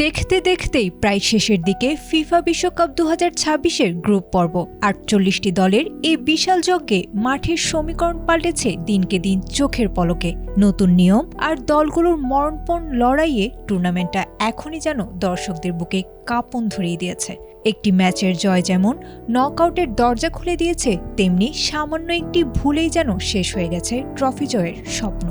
দেখতে দেখতেই প্রায় শেষের দিকে ফিফা বিশ্বকাপ 2026-এর গ্রুপ পর্ব। 48টি দলের এই বিশাল যজ্ঞে মাঠের সমীকরণ পাল্টেছে দিনকে দিন চোখের পলকে। নতুন নিয়ম আর দলগুলোর মরণপণ লড়াইয়ে টুর্নামেন্টটা এখনই যেন দর্শকদের বুকে কাঁপন ধরিয়ে দিয়েছে। একটি ম্যাচের জয় যেমন নকআউটের দরজা খুলে দিয়েছে, তেমনি সামান্য একটি ভুলেই যেন শেষ হয়ে গেছে ট্রফি জয়ের স্বপ্ন।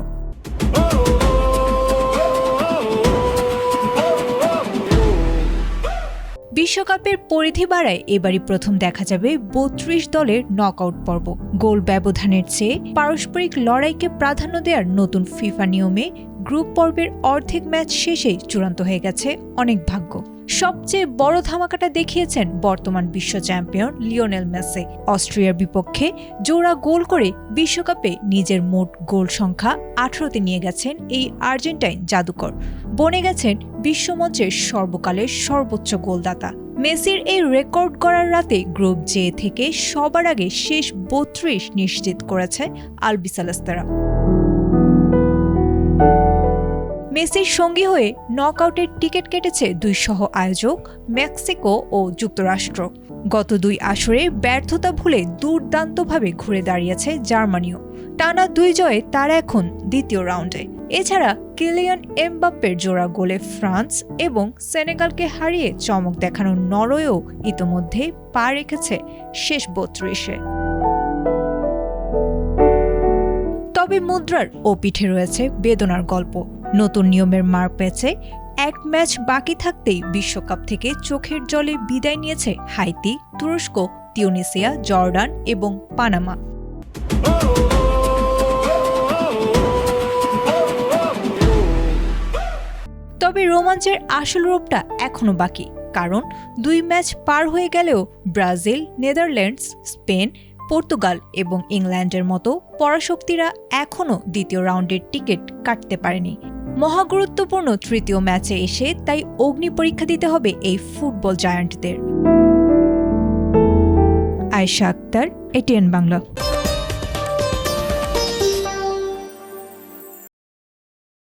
বিশ্বকাপের পরিধি বাড়ায় এবারই প্রথম দেখা যাবে 32 দলের নকআউট পর্ব। গোল ব্যবধানের চেয়ে পারস্পরিক লড়াইকে প্রাধান্য দেওয়ার নতুন ফিফা নিয়মে গ্রুপ পর্বের অর্ধেক ম্যাচ শেষেই চূড়ান্ত হয়ে গেছে অনেক ভাগ্য। সবচেয়ে বড় ধামাকাটা দেখিয়েছেন বর্তমান বিশ্ব চ্যাম্পিয়ন লিওনেল মেসি। অস্ট্রিয়ার বিপক্ষে জোড়া গোল করে বিশ্বকাপে নিজের মোট গোল সংখ্যা 18তে নিয়ে গেছেন এই আর্জেন্টাইন জাদুকর। বনে গেছেন বিশ্বমঞ্চের সর্বকালের সর্বোচ্চ গোলদাতা। মেসির এই রেকর্ড গড়ার রাতে গ্রুপ জে থেকে সবার আগে শেষ 32 নিশ্চিত করেছে আলবিসেলেস্তেরা। মেসির সঙ্গী হয়ে নকআউটের টিকিট কেটেছে দুই সহ আয়োজক মেক্সিকো ও যুক্তরাষ্ট্র। গত দুই আসরে ব্যর্থতা ভুলে দুর্দান্তভাবে ঘুরে দাঁড়িয়েছে জার্মানিও। টানা 2 জয়ে তারা এখন দ্বিতীয় রাউন্ডে। এছাড়া কিলিয়ান এমবাপ্পের জোড়া গোলে ফ্রান্স এবং সেনেগালকে হারিয়ে চমক দেখানো নরওয়েও ইতোমধ্যে পা রেখেছে শেষ 32-এ। তবে মুদ্রার ও পিঠে রয়েছে বেদনার গল্প। নতুন নিয়মের মার পেয়েছে এক ম্যাচ বাকি থাকতেই বিশ্বকাপ থেকে চোখের জলে বিদায় নিয়েছে হাইতি, তুরস্ক, তিউনিসিয়া, জর্ডান এবং পানামা। তবে রোমাঞ্চের আসল রূপটা এখনো বাকি, কারণ 2 ম্যাচ পার হয়ে গেলেও ব্রাজিল, নেদারল্যান্ডস, স্পেন, পর্তুগাল এবং ইংল্যান্ডের মতো পরাশক্তিরা এখনও দ্বিতীয় রাউন্ডের টিকিট কাটতে পারেনি। মহাগুরুত্বপূর্ণ তৃতীয় ম্যাচে এসে তাই অগ্নি পরীক্ষা দিতে হবে এই ফুটবল জায়ান্টদের। আয়েশা আক্তার, এটিএন বাংলা।